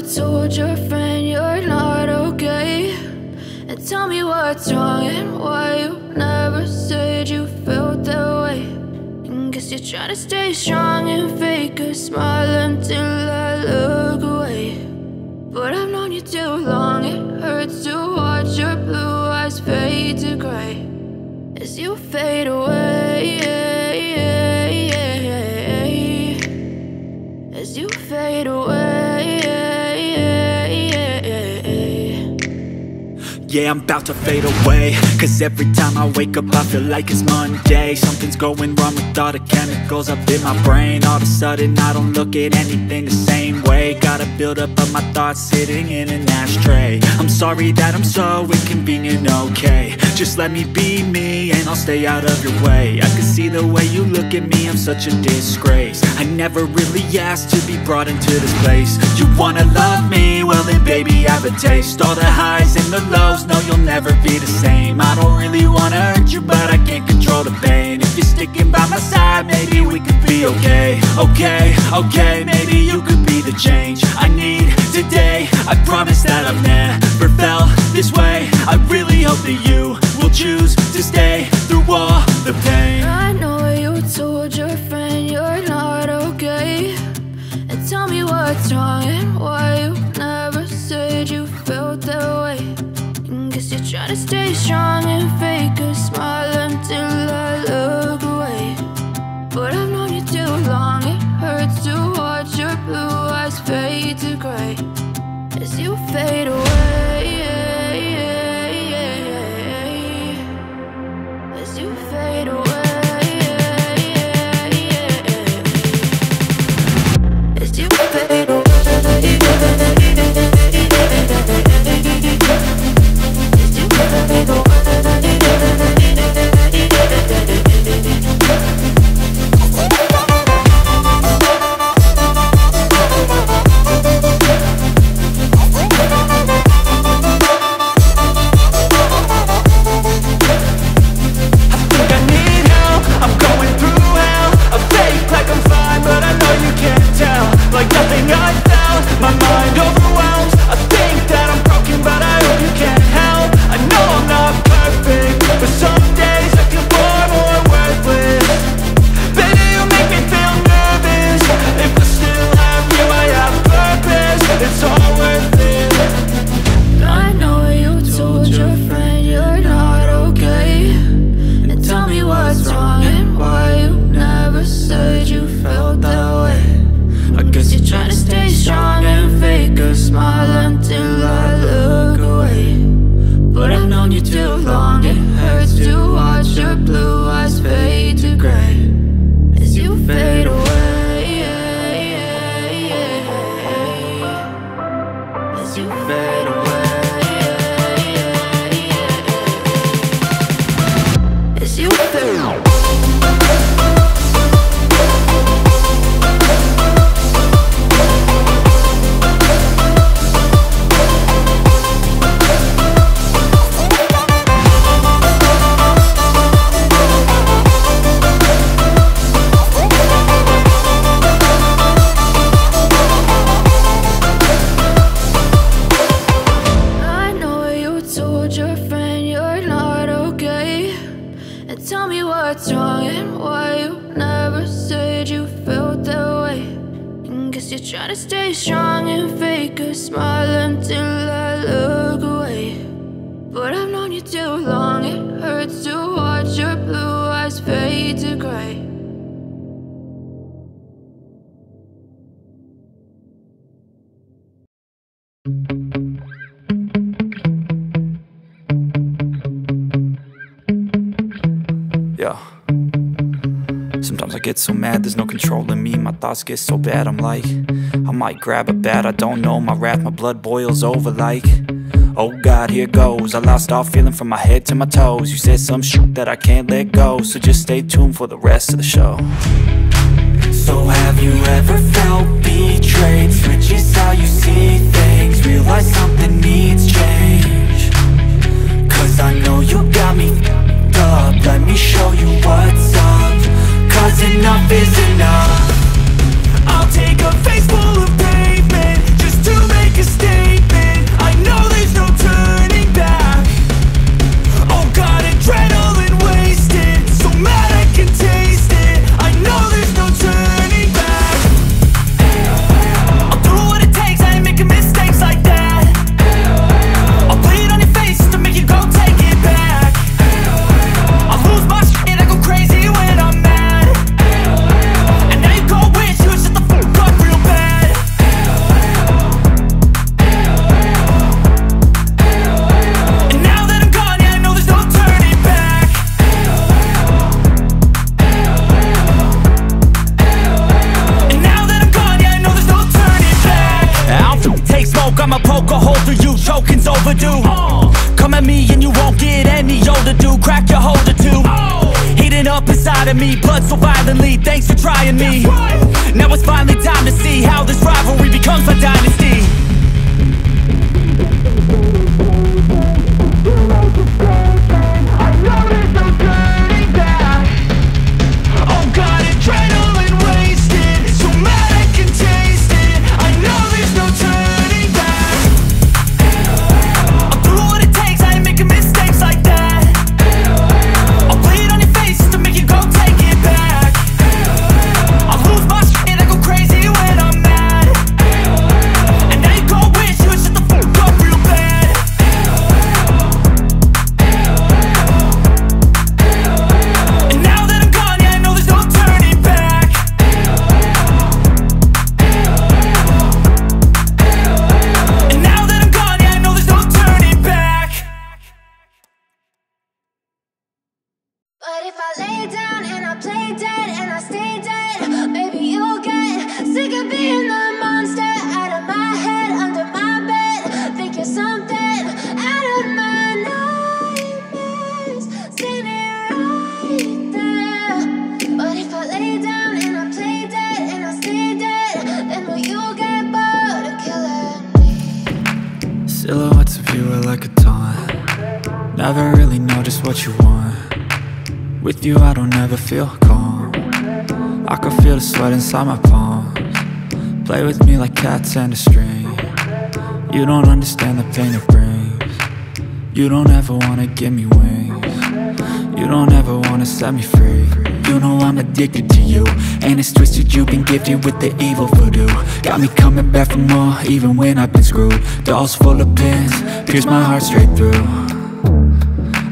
told your friend you're not okay, and tell me what's wrong and why you never said you felt that way. And guess you're trying to stay strong and fake a smile until I look away. But I've known you too long, it hurts to watch your blue eyes fade to gray as you fade away, as you fade away. Yeah, I'm about to fade away, cause every time I wake up I feel like it's Monday. Something's going wrong with all the chemicals up in my brain. All of a sudden I don't look at anything the same way. Got a buildup of my thoughts sitting in an ashtray. I'm sorry that I'm so inconvenient, okay. Just let me be me and I'll stay out of your way. I can see the way you look at me, I'm such a disgrace. I never really asked to be brought into this place. You wanna love me? Well then baby, have a taste. All the highs and the lows, no, you'll never be the same. I don't really wanna hurt you, but I can't control the pain. If you're sticking by my side, maybe we could be okay. Okay, maybe you could be the change I need today. I promise that I've never felt this way. I really hope that you will choose to stay through all the pain. I know you told your friend you're not okay, and tell me what's wrong and why you never said you felt that way. Guess you're trying to stay strong and fake a smile until I look away. But I've known you too long, it hurts to watch your blue eyes fade to gray as you fade away, as you fade away, as you fade away. Sometimes I get so mad, there's no controlling me. My thoughts get so bad, I'm like, I might grab a bat, I don't know. My wrath, my blood boils over like, oh God, here goes. I lost all feeling from my head to my toes. You said some shit that I can't let go, so just stay tuned for the rest of the show. So have you ever felt betrayed? Switches how you see things, realize something needs change. Cause I know you got me f***ed up. Let me show you what's up, cause enough is enough. I'll take a face full of pavement just to make after you, choking's overdue. Come at me and you won't get any older, dude. Crack your holder too. Heating up inside of me, blood so violently. Thanks for trying me. Now it's finally time to see how this rivalry becomes a dynasty. I know there's no turning back. Oh God, adrenaline wasted, so mad I can taste it. I know there's no turning back. I'll do what it takes, I ain't making mistakes like that. I'll play it on your face to make you go take it back. I'll lose my shit, I go crazy when I'm mad. And now you go wish you would shut the fuck up real bad. And now that I'm gone, yeah, I know there's no turning back. And now that I'm gone, yeah, I know there's no turning back. But if I lay down and I play dead and I stay dead, maybe you'll get sick of being the monster out of my head, under my bed. Think you're something out of my nightmares, standing right there. But if I lay down and I play dead and I stay dead, then will you get bored of killing me? Silhouettes of you are like a taunt. Never really know just what you want. With you I don't ever feel calm. I can feel the sweat inside my palms. Play with me like cats and a string. You don't understand the pain it brings. You don't ever wanna give me wings. You don't ever wanna set me free. You know I'm addicted to you, and it's twisted, you've been gifted with the evil voodoo. Got me coming back for more, even when I've been screwed. Dolls full of pins, pierce my heart straight through.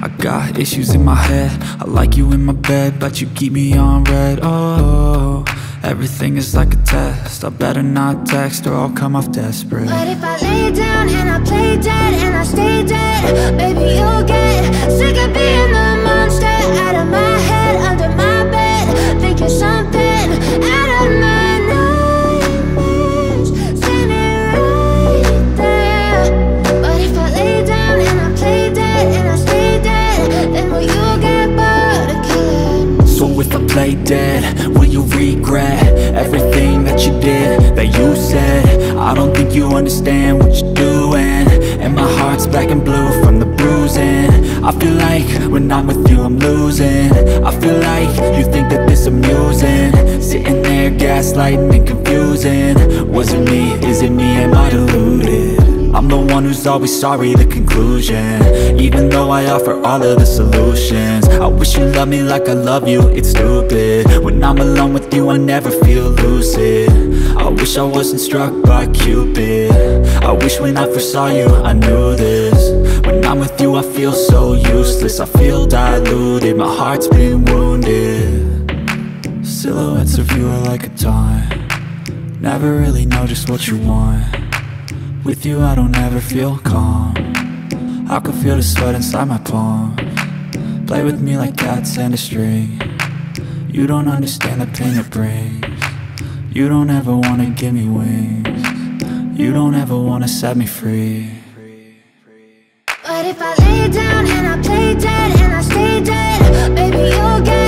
I got issues in my head, I like you in my bed, but you keep me on red. Oh, everything is like a test, I better not text or I'll come off desperate. But if I lay down and I play dead and I stay dead, maybe you'll get sick of being the monster out of my head, under my bed. Think you're something out of my nightmares, standing right there. But if I lay down and I play dead and I stay dead, then will you get bored of killing me? So if I play dead, will you regret everything that you did, that you said? I don't think you understand what you're doing, and my heart's black and blue from the bruising. I feel like when I'm with you I'm losing. I feel like you think that this amusing, sitting there gaslighting and confusing. Was it me? Is it me? Am I deluded? I'm the one who's always sorry, the conclusion. Even though I offer all of the solutions, I wish you loved me like I love you, it's stupid. When I'm alone with you I never feel lucid. I wish I wasn't struck by Cupid. I wish when I first saw you I knew this. When I'm with you I feel so useless, I feel diluted, my heart's been wounded. Silhouettes of you are like a taunt. Never really know just what you want. With you I don't ever feel calm. I can feel the sweat inside my palms. Play with me like cats and a string. You don't understand the pain it brings. You don't ever wanna give me wings. You don't ever wanna set me free. But if I lay down and I play dead and I stay dead, maybe you'll get